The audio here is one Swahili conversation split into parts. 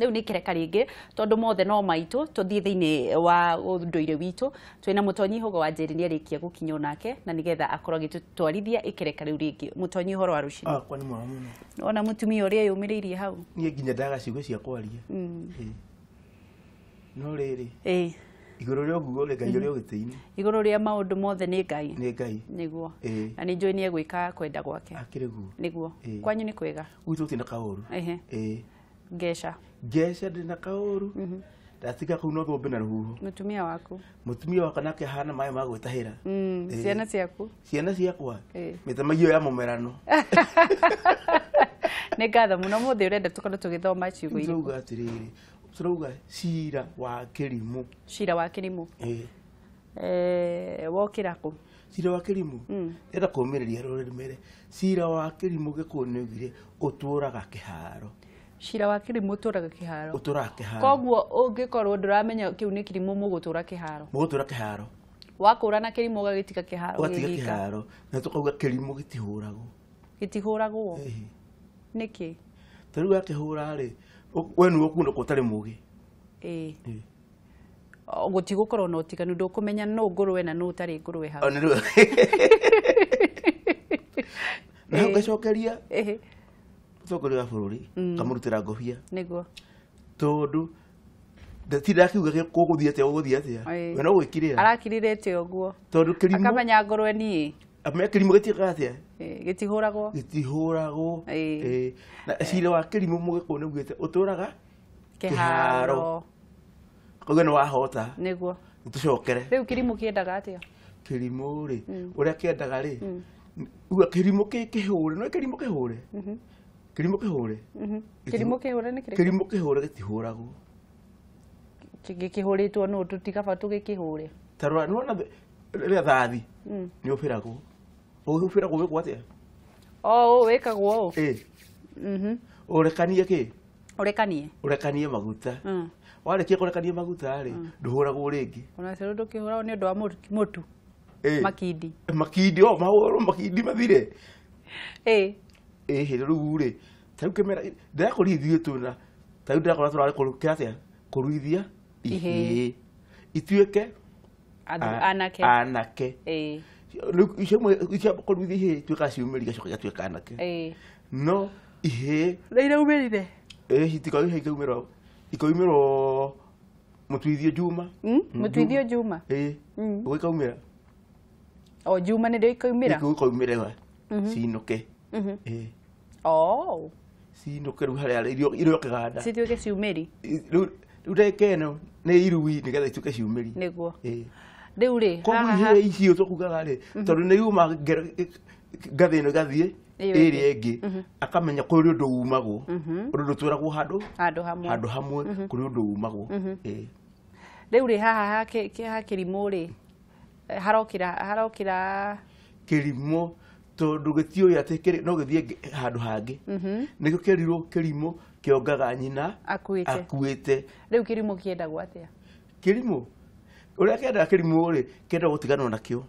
Rĩu nĩ kereka rĩngĩ tondũ mothe no maitũ tũthiĩ thĩiniĩ wa ũndũire witũ twĩna Mũtonyi Ihũgo wa Njeri nĩ arĩkia gũkinya nake na nĩgetha akorwo agĩtũtwarithia ikereka rĩu rĩngĩ. Mũtonyi ũhoro wa rũciinĩ. Kwa nĩ mwega mũno. Ona mũtumia ũrĩa yũmĩrĩirie hau. Niĩ nginya ndaga ciugo cia kwaria. No rĩrĩ. Igũrũ rĩa ũguo rĩ Ngai ũrĩa ũgĩtĩ-inĩ. Igũrũ rĩa maũndũ mothe nĩ Ngai. Nĩ Ngai. Nĩguo. Na nĩ njũĩ nĩ egwĩka kwenda gwake. Akĩrĩ guo. Nĩguo. Kwanyu nĩ kwega. Gwitũ tũtirĩ na kaũru. Ngeca. Ngeca ndĩ na kaũru. Ndatiga kũu no thũmbe na rũhuho. Mũtumia waku. Mũtumia wakwa nake ahana maĩ ma gwĩtahĩra. Ciana ciaku. Ciana ciakwa. Mĩtamaiyũ ya mũmerano. Nĩ ngatho mũno mũthĩ ũrenda tũkorwo tũgĩthoma ciugo irĩkũ. Tũrauga atĩrĩrĩ. Tũrauga cira wa kĩrimũ. Cira wa kĩrimũ. Wokĩra kũ? Cira wa kĩrimũ. Enda kũũmĩrĩria rũrĩrĩ mere. Cira wa kĩrimũ Gĩkũyũ nĩ oigire ũtũũraga kĩharo. Cira wa kĩrimũ ũtũũraga kĩharo. Ũtũũraga kĩharo. Koguo ũngĩkorwo ndũramenya kĩu nĩ kĩrimũ mũgũtũũra kĩharo. Mũgũtũũra kĩharo. Wakũũrana kĩrimũ ũgagĩtiga kĩharo. Ũgatiga kĩharo. Na tũkauga kĩrimũ gĩtihũragwo. Gĩtihũragwo. Nĩkĩ? Tarĩu gakĩhũra rĩ, we nĩ ũkuona ũtarĩ mũũgĩ. Gũtigũkorwo na ũtiganu ndũkũmenya nũ ngũrwe na nũ ũtarĩ ngũrwe hau. Na ũgacokeria mũtongoria wa bũrũri kamũrutĩra ngobia. Nĩguo. Tondũ ndatira akiuga gũgũthiĩ atĩa. We no gwĩkirĩra. Arakirĩrĩte ũguo. Tondũ kĩrimũ. Akamenya ngũrwe niĩ. Amenya kĩrimũ gĩtiĩkaga atĩa. Gĩtihũragwo. Gĩtihũragwo. Na cira wa kĩrimũ Mũgĩkũyũ nĩ augĩte ũtũũraga kĩharo. Koguo nĩ wahota. Nĩguo. Nĩtũcokere. Rĩu kĩrimũ kĩendaga atĩa? Kĩrimũ rĩ, ũrĩa kĩendaga rĩ, uga kĩrimũ kĩhũre, no kĩrimũ kĩhũre. Kĩrimũ kĩhũre. Kĩrimũ kĩhũre nĩ kĩrĩkũ? Kĩrimũ kĩhũre gĩtihũragwo. Gĩkĩhũrĩtwo nũ tũtigaba tũgĩkĩhũre. Tarora nĩwona rĩrĩa thathi nĩ ũbĩragwo. Ũbĩragwo wĩkwo atĩa? Wĩkagwo ũũ. Ũrekanie kĩ? Ũrekanie. Ũrekanie maguta. Warĩkia kũrekania maguta rĩ, ndũhũragwo rĩngĩ. Ona cero ndũkĩhũragwo nĩ ũndũ wa mũtu. Makindi. Makindi mahũrwo makindi mathire. Rĩu rĩ, tarĩu Kĩmera ndĩrakũria ithuĩ tũna, tarĩu ndĩrakora tũrarĩ kũrũkĩra atĩa? Kũruithia ihĩĩ. Ituĩke anake. Anake. Icio kũruithia ihĩĩ ituĩkaga ciumĩri igacoka igatuĩka anake. No ihĩĩ. Nĩ iraumĩrire? Ikaumĩrwo Mũtuithio Juma. Mũtuithio Juma? Ũguo ikaumĩra. Juma nĩ rĩo ikaumĩra? Ikaumĩra cinũke. Cinũke rĩu harĩa irio kĩganda. Cituĩke ciumĩri? Rĩu ndagĩka ĩno nĩ irui nĩgetha ituĩke ciumĩri. Nĩguo. Rĩu rĩ, haha koguo icio tũkugaga rĩ, tondũ nĩ yuma ngathĩ ĩno ĩgathiĩ ĩrĩa ĩngĩ akamenya kũrĩ ũndũ umagwo. Ũndũ ndũtũũragwo handũ hamwe kũrĩ ũndũ umagwo. Rĩu rĩ haha ha kĩrimũ rĩ harokĩra kĩrimũ tondũ gĩtiũĩ atĩ no gĩthiĩ handũ hangĩ. Nĩkĩo kĩerirwo kĩrimũ kĩongaga nyina akuĩte. Rĩu kĩrimũ kĩendagwo atĩa? Kĩrimũ ũrĩa kĩendaga kĩrimũ rĩ kĩenda gũtiganwo nakĩo.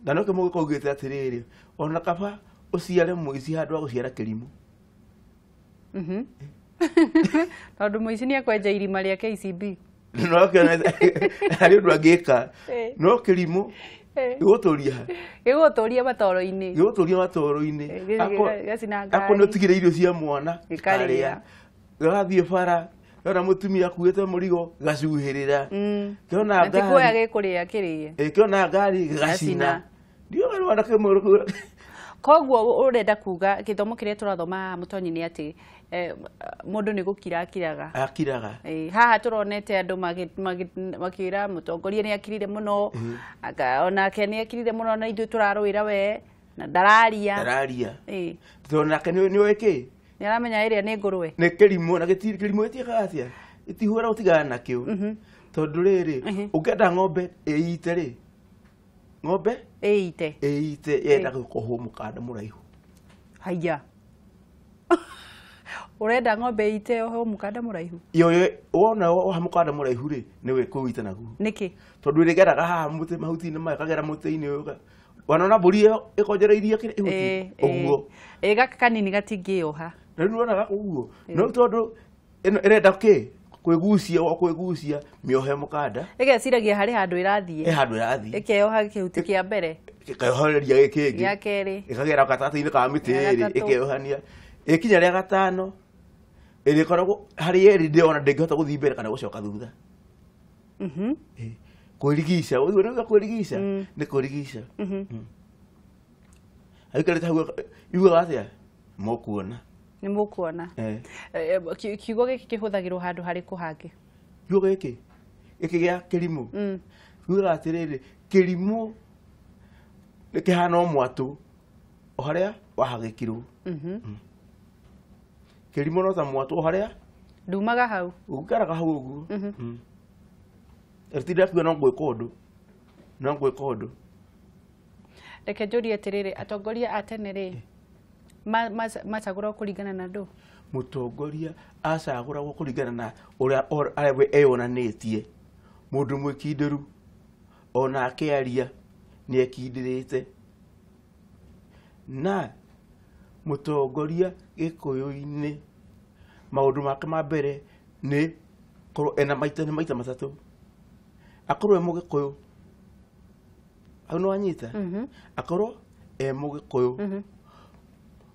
Na no Mũgĩkũyũ augĩte atĩrĩrĩ, ona kaba ũciare mũici handũ wa gũciara kĩrimũ. Tondũ mũici nĩ ekwenja irima rĩa KCB. No kĩona harĩ ũndũ angĩka. No kĩrimũ gĩgũtũria ha? Gĩgũtũria matoro-inĩ. Gĩgũtũria matoro-inĩ. Akorwo ũtigĩre irio cia mwana gĩkarĩa. Gĩgathiĩ bara. Kĩona mũtumia akuĩte mũrigo gacuhĩrĩra. Kĩona ngari. Kuoya gĩkũrĩa kĩrĩe. Kĩona ngari gĩgacina. Ndiũĩ rwanda kĩmwe. Koguo ũrenda kuga gĩthomo kĩrĩa tũrathoma Mũtonyi nĩ atĩ mũndũ nĩ gũkira akiraga. Akiraga. Haha tũronete andũ makĩra mũtongoria nĩ akirire mũno, onake nĩ akirire mũno na ithuĩ tũrarũĩra we na ndararia. Ndararia. Tondũ nake nĩ oĩ kĩ? Nĩ aramenya ĩrĩa nĩ ngũrwe. Nĩ kĩrimũ na kĩrimũ gĩtiĩkaga atĩa? Gĩtihũra gũtigana nakĩo. Tondũ rĩrĩ ũngĩenda ng'ombe ĩite rĩ, ng'ombe ĩite yendaga gũkohwo mũkanda mũraihu. Haiya. Ũrenda ng'ombe ĩite oho mũkanda mũraihu? Wona oha mũkanda mũraihu rĩ nĩwe kũwĩita naguo. Nĩkĩ? Tondũ ĩrĩgeraga haha mahuti-inĩ maya kagera mũtĩ-inĩ ũyũ. Wanona mbũri ĩyo ĩkonjereirie kĩrĩa ĩhuti ũguo. Gaka kanini gatingĩoha. na rĩu wonaga ũguo no tondũ ĩrenda kĩ kwĩgucia mĩohe mũkanda ĩgeciragia harĩ handũ ĩrathiĩ ĩkeoha kĩhuti kĩa mbere ĩkeohereria gĩkĩngĩ gĩa kerĩ ĩkagera gatagatĩ-inĩ ka mĩtĩ ĩrĩ ĩkeohania ĩkinya rĩa gatano ĩrĩkoragwo harĩ yerĩ ndĩona ndĩngĩhota gũthiĩ mbere kana gũcoka thutha kwĩrigica ũguo nĩguo kwĩrigica nĩ kwĩrigica aikarĩte hau yugaga atĩa mũkuona nĩ mũkuona kiugo gĩkĩ kĩhũthagĩrwo handũ harĩkũ hangĩ kiugo gĩkĩ gĩa kĩrimũ yugaga atĩrĩrĩ kĩrimũ nĩ kĩhana o mwatũ o harĩa wahagĩkirwo kĩrimũ no ta mwatũ o harĩa ndumaga hau ũngĩkaraga hau ũguo ĩtindĩra kiuga no ngwĩka ũndũ reke njũrie atĩrĩrĩ atongoria a tene rĩ macagũragwo kũringana na ndũ mũtongoria acagũragwo kũringana na ũrĩa eyonanĩtie mũndũ mwĩkindĩru ona akĩaria nĩ ekindĩrĩte na mũtongoria gĩkũyũ-inĩ maũndũ make ma mbere nĩ korwo ena maita matatũ akorwo e mũgĩkũyũ hau nĩ wanyita akorwo e mũgĩkũyũ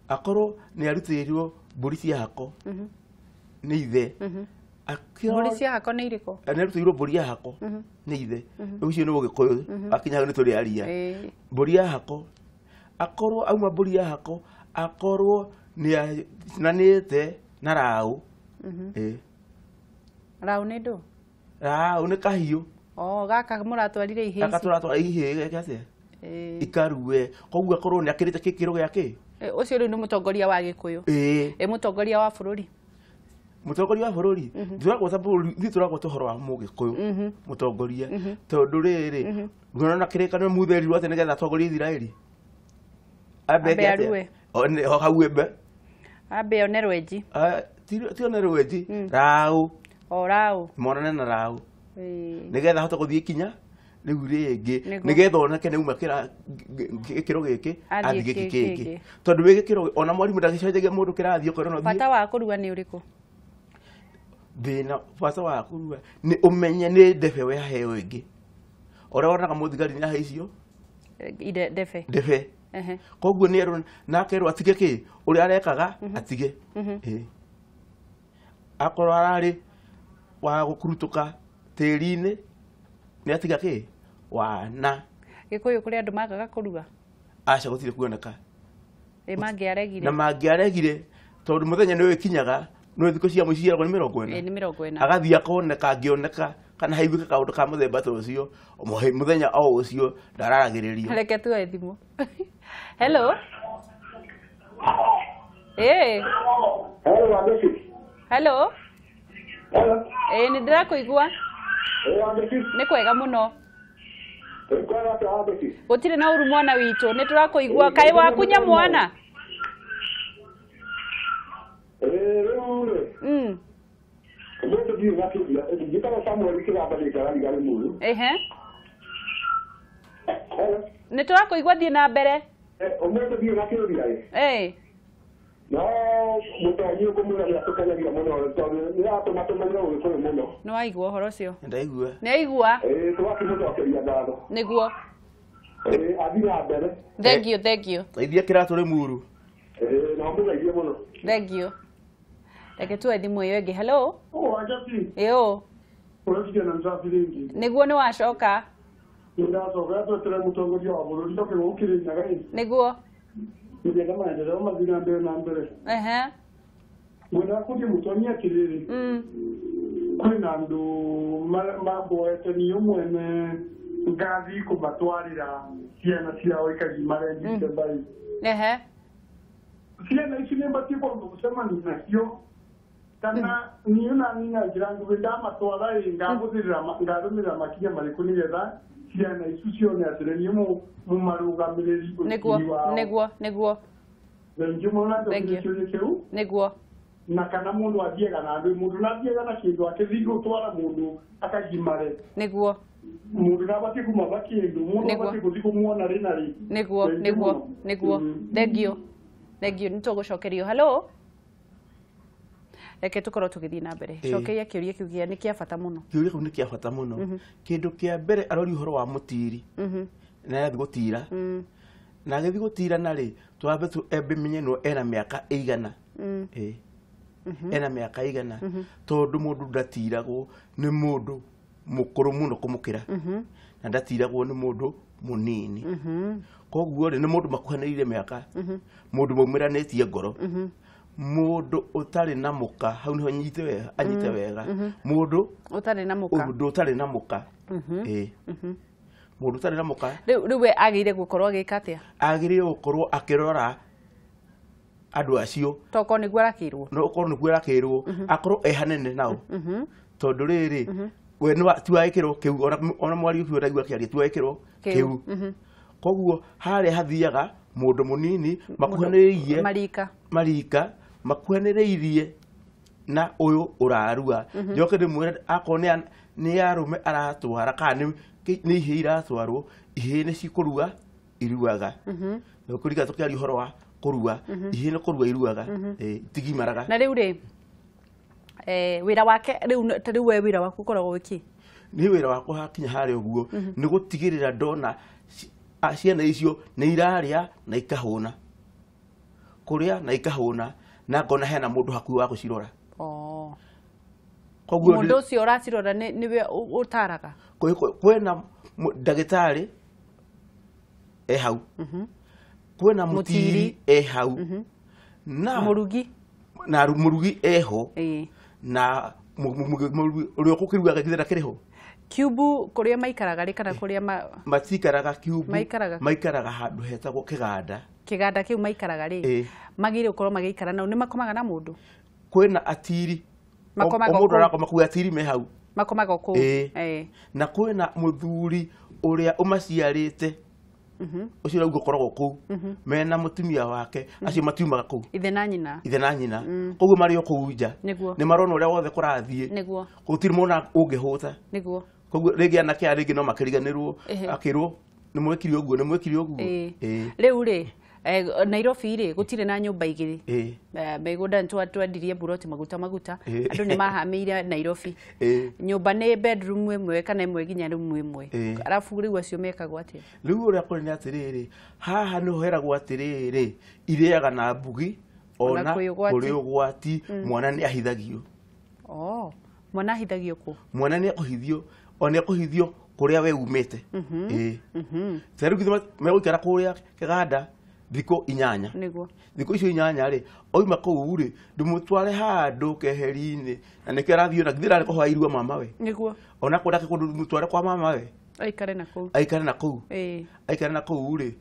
akorwo nĩ arutĩirwo mbũri cia hako nĩ ithe mbũri cia hako nĩ irĩkũ nĩ arutĩirwo mbũri ya hako nĩ ithe ũcio nĩ mũgĩkũyũ akinya hau nĩ tũrĩ aria mbũri ya hako akorwo auma mbũri ya hako akorwo nĩ nanĩte na raũ raũ nĩ ndũ raũ nĩ kahiũ gaka mũratwarire ihĩ gaka tũratwara ihĩ gĩatĩa ikarue koguo akorwo nĩ akĩrĩte gĩkĩro gĩake ũcio rĩu nĩ mũtongoria wa gĩkũyũ mũtongoria wa bũrũri ithuĩ tũragwo tũhoro wa mũgĩkũyũ mũtongoria tondũ rĩrĩ nguona kĩrĩkanĩro mutherirwo atĩ nĩgetha atongorie Isiraeli ambe arue hau embe ambe onerwo enji ti onerwo enji raũ raũ monane na raũ nĩgetha ahote gũthiĩ kinya rĩu rĩngĩ nĩgetha onake nĩuma gĩkĩro gĩkĩ athiĩ gĩkĩ kĩngĩ tondũ wĩ gĩkĩro ona mwarimũ ndagĩcenjagia mũndũ kĩrathiĩ ũkorwo bata wa kũrua nĩ ũrĩkũ thĩna bata wa kũrua nĩ ũmenye nĩ ndebe weheo ĩngĩ ũrĩa wonaga mũthigari nĩ ahaicio ndebe koguo nĩ erwo nakerwo atige kĩ ũrĩa arekaga atige akorwo ararĩ wa gũkurutũka tĩri-inĩ nĩ atiga kĩ wana gĩkũyũ kũrĩ andũ magaga kũruga aca gũtirĩ kuoneka mangĩaregire na mangĩaregire tondũ mũthenya nĩ wĩkinyaga nĩ thikũ cia mũici ciaragwo nĩ 40 agathiĩ akoneka angĩoneka kana haiguĩke kaũndũ ka mũthemba ta ũcio mũthenya o ũcio ndararagĩrĩrio reke tuoe thimũ hello hello nĩ ndĩrakũigua nĩ kwega mũno gũtirĩ na ũru mwana witũ nĩ tũrakũigua kaĩ wakunya mwana nĩ tũrakũigua thiĩ na mbere no mũtonyi ũkũmwĩra nĩ atũkenyagia mũno tondũ nĩ atũma tũmenyere ũgĩkũyũ mũno nĩ waigua ũhoro ũcio ndaigua nĩ aigua tũgakĩmũcokeria ngatho nĩguo athiĩ na mbere thengiũ geithia kĩratũ rĩ muru na mũgeithie mũno thengiũ reke tuoe thimũ ĩyo ĩngĩ hello ĩũ nĩguo nĩ wacoka ndacoka twetere mũtongoria wa bũrũri tũkĩgũkĩrĩria gai nĩguo nĩgetha maendeleo mathiĩ na mbere na mbere mwena kũthiĩ mũtonyi atĩrĩrĩ kwĩna andũ mamboete niĩ mwene ngathi kũmatwarĩra ciana ciao ikagimare njite mbai ciana ici nĩ mbatie kwamba gũcemania nacio kana niĩ na nina njĩra nguhĩ ndamatwara ngarũmĩrĩra makinya marĩkũ nĩgetha ciana icu cione atĩrĩ niĩ mũmarũgamĩrĩri nĩguo rĩngĩ mũna ndĩkĩũria kĩu nĩguo na kana mũndũ athiega na andũ mũndũ nathiega na kĩndũ akĩthiĩ gũtwara mũndũ akagimare nĩguo mũndũ ndabatie kumaba kĩndũ mũndũ abatie gũthiĩ kũmuona rĩ na rĩ nĩguo thengiũ nĩ tũgũcokerio hello reke tukorwo tugithii na mbere cokeria kiuria kiu kia ni kia bata muno kiuria kiu ni kia bata muno kindu kia mbere arori uhoro wa mutiri na yathi gutira na agithi gutira na ri twambe tu embe menye no ena miaka igana ena miaka igana tondu mundu ndatiragwo ni mundu mukuru muno kumukira na ndatiragwo ni mundu munini koguo ri ni mundu makuhanĩrĩire miaka mundu maumiranĩtie ngoro mundu utari na muka hau niho anyite wega mundu utari na muka mundu utari na muka mundu utari na muka riu we agire gukorwo gikatia agire gukorwo akirora andu acio toko niguo arakirwo no ukorwo niguo arakirwo akorwo hanene nao tondu riri we no tuaikirwo kiu ona mwari ucio ndaigua kiaria tuaikirwo kiu koguo haria hathiaga mundu munini makuhanĩrĩirie marika makuhanĩrĩirie na uyu urarua njoke ndimwire akorwo ni arume aratwara kana ni ihĩ iratwarwo ihĩ nĩ cikurua iruaga kuriga tukiaria uhoro wa kurua ihĩ nĩ kurua iruaga tigimaraga na riu ri wira wake riu we wira waku ukoragwo wiki ni wira wakwa hakinya haria uguo ni gutigirira ndona ciana icio nĩ iraria na ikahũna kuria na ikahũna na ngona hena mundu hakuhi wa gucirora koguo mundu ucio uracirora niwe utaraga kwena ndagitari hau kwena mutiri hau na murugi eho na uria kukiruaga githera kiriho Cubu kuria maikaraga ri kana kuria matikaraga cubu maikaraga handu hetagwo kiganda kiu maikaraga ri magire ukorwo magikara nao ni makomaga na mundu kwena atiri mundu arakoma ku atiri me hau makomaga ku na kwena muthuri uria umaciarite ucio raugo koragwo ku mena mutumia wake acio matiumaga ku ithe na nyina koguo mari o ku nja ni marona uria wothe kurathie niguo gutiri mona ungihuta niguo koguo rigi anake arigi no makiriganirwo akirwo ni mwekiri oguo riu ri Nairobi ri gutire na nyumba igiri megunda ntwandirie buroti maguta andu ni mahamire Nairobi nyumba ni bedroom imwe kana imwe ginya room imwe arafu riu acio mekagwo atia riu uria kuri ni atiriri haha ni hoheragwo atiriri iriaga na mbugi ona kuri ugwati mwana ni ahithagio mwana ahithagio ku mwana ni akuhithio ona akuhithio kuria we umite seru githima megukara kuria kiganda thiko 8 niguo thiko icio 8 ri oima kuu ri ndumutware handu keheri-ini na nikirathio na githira ko hairua mama we niguo ona kunda ke kundu mutware kwa mama we aikare na kuu ri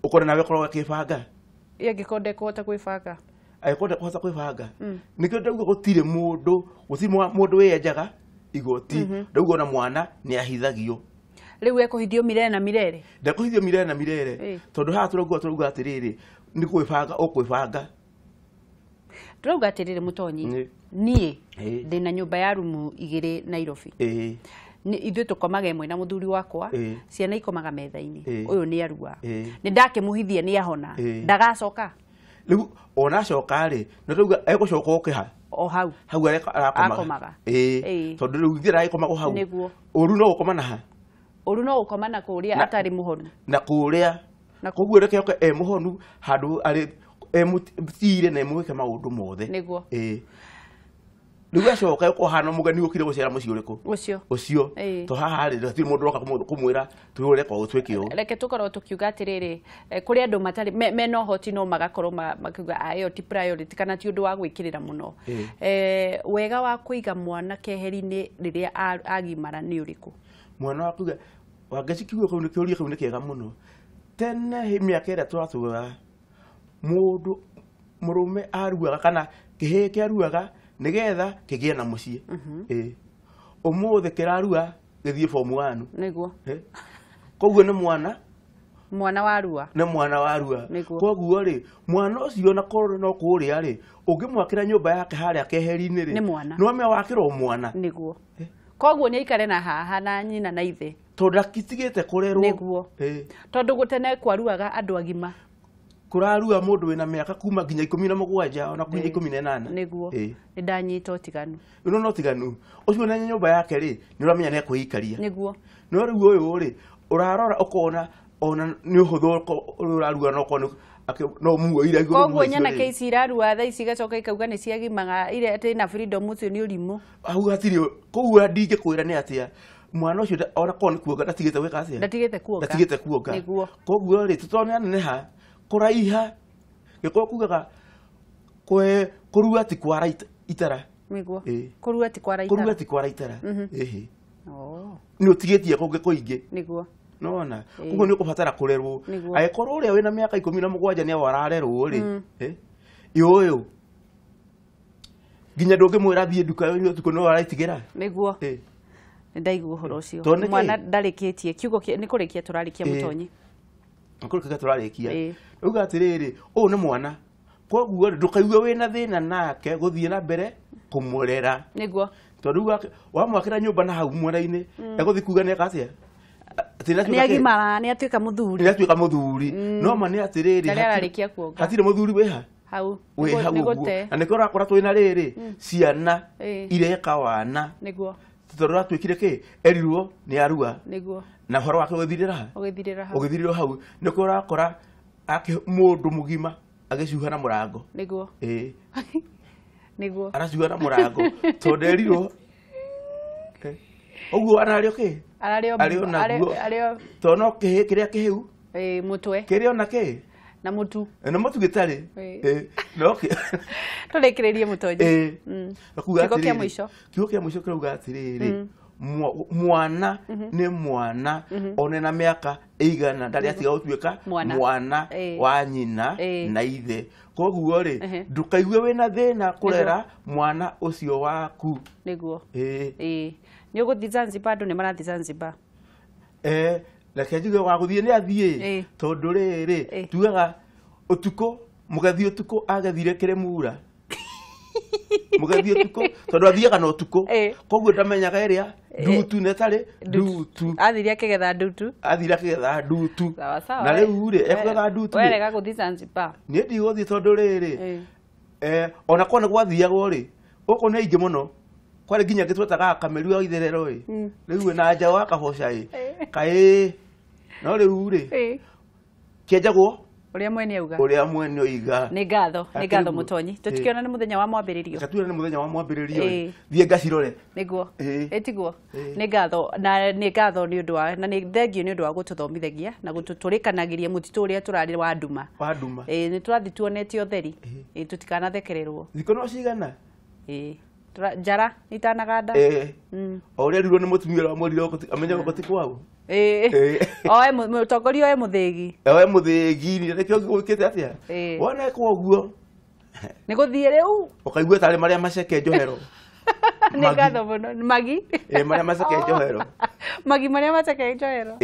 ukore nawe korwo kibanga gikonde kuhota kwibanga aikonde kuhota kwibanga nikio ndauga gutire mundu wenjaga igoti ndauga na mwana ni ahithagio riu ekuhithio mirere na mirere ndakuhithio mirere na mirere tondu ha turauga atiriri ni kwibanga ukwibanga turauga atiriri mutonyi nie ndina nyumba ya rumu igiri Nairobi ni ithu tukomaga imwe na muthuri wakwa ciana ikomaga metha-ini uyu ni arua ni ndakimuhithia ni ahona ndagacoka riu ona coka ri ndauga egucoka ukiha hau arakomaga tondu riu ngira ikomaga hau niguo uru no gukoma na ha uru no gukoma na kuria atari muhonu na kuria koguo reke oke muhonu handu ari mutire na mweke maundu mothe niguo riu acoka kuhana mugani ukire gucera muci uriku ucio to haha ri tiri mundu roka kumwira tuhure kwa utweke u reke tukorwo tukiuga atiriri kuri andu matari mena hoti no magakorwo makiuga ayo ti priority kana ti undu wa gwikirira muno wega wa kuiga mwana keheri-ini riria agimara ni uriku mwana wakuga wagacikiwa kau ni kiuria kau ni kiega muno tene miaka ira twathuga mundu murume aruaga kana kihe kiaruaga nigetha kigie na mucie umuthi kirarua githie form 1 niguo koguo ni mwana warua koguo ri mwana ucio na korwo no kuria ri ungimwakira nyumba yake haria keheri-ini ri no me wakirwo mwana niguo koguo ni aikare na haha na nyina na ithe tondu akitigite kurerwo niguo tondu gutene kwaruaga andu agima kurarua mundu wina miaka kuma nginya 17 ona kunya 18 niguo ni ndanyita utiganu no tiganu ucio na nyumba yake ri ni uramenya ne kuikaria niguo no riu uyu ri urarora ukona ona ni uhuthu urarua no kono no muoira iguru koguo nyana keici irarua tha ici gacoka ikauga ni ciagimaga ire ati na freedom ucio ni urimu au hatiri koguo ndinge kwira ni atia mwana ucio ona kono kuoga ndatigite weka atia ndatigite kuoga koguo ri tutone neha kuraiha giko kugaga kurua ti kwara itara niguo kurua ti kwara itara ni utigitie kunge kuingi niguo nona kugo ni ukubatara kurerwo agikorwo uria wina miaka 17 ni wararerwo ri yoyo ginya ndungimwira thie nduka yo tuko no araitigera niguo ndaigua horo ucio mwana ndarikitie kiugo ni kurikia turarikia Mũtonyi nkuruka turarikia uga atiriri u ni mwana koguo ndukaigue wina thina nake guthie na mbere kumurera niguo tondu wamwakira nyumba na hau mwena-ini eguthi kuga ni akatia ni agimara ni atuika muthuri no ma ni atiriri ararikia kuoga hatire muthuri weha hau nigute na nikora akora twina riri ciana ireka wana niguo tutorora twikire ki erirwo ni arua niguo na horo wake ugithirira hau nikora akora mundu mugima agicuha na murango niguo niguo aracuha na murango tondu erirwo uguo anario ki ario tono kiria kihiu mutwe kiria ona ki na mutu gitari no turekererie Mũtonyi kiugo kia mwisho kirauga atiriri mwana ni mwana one na miaka igana ndari atiga gutuika mwana wa nyina na ithe koguo ri ndukaigue wina thina kurera mwana ucio waku niguo ni uguthi Zanzibar andu ni marathi Zanzibar reke njuge wa guthie ni athie tondu riri tugaga utuko mugathie utuko agathire kiremura mugathie utuko tondu athiaga no utuko koguo ndamenyaga iria ndutu netari ndutu athire akigetha ndutu na riu ri ekugetha ndutu werega guthi Zanzibar ni ndiguthi tondu riri ona kone gwathiagwo ri uko ni ingi muno kwari nginya gitwetaga kameru wa itherero ri riu na nja wa kaboca kai no riu ri kienjagwo uria mwene auga ni ngatho Mũtonyi tutikiona ni muthenya wa mwambiririo thie ngacirore niguo etiguo ni ngatho ni undu wa na ni thengio ni undu wa gututhomithagia na gututurikanagiria mutitu uria turari wa nduma ni turathi tuonete utheri tutikanathekererwo thiko no cigana njara itanaganda uria rirwo ni mutumia wa mwirire amenya goti kwao oe mutongoria oe muthigi ni rekio gwikite atia wona koguo ni guthie riu ukaigua tari maria maceke njohero ni ngatho muno magi maria maceke njohero magi maria maceke njohero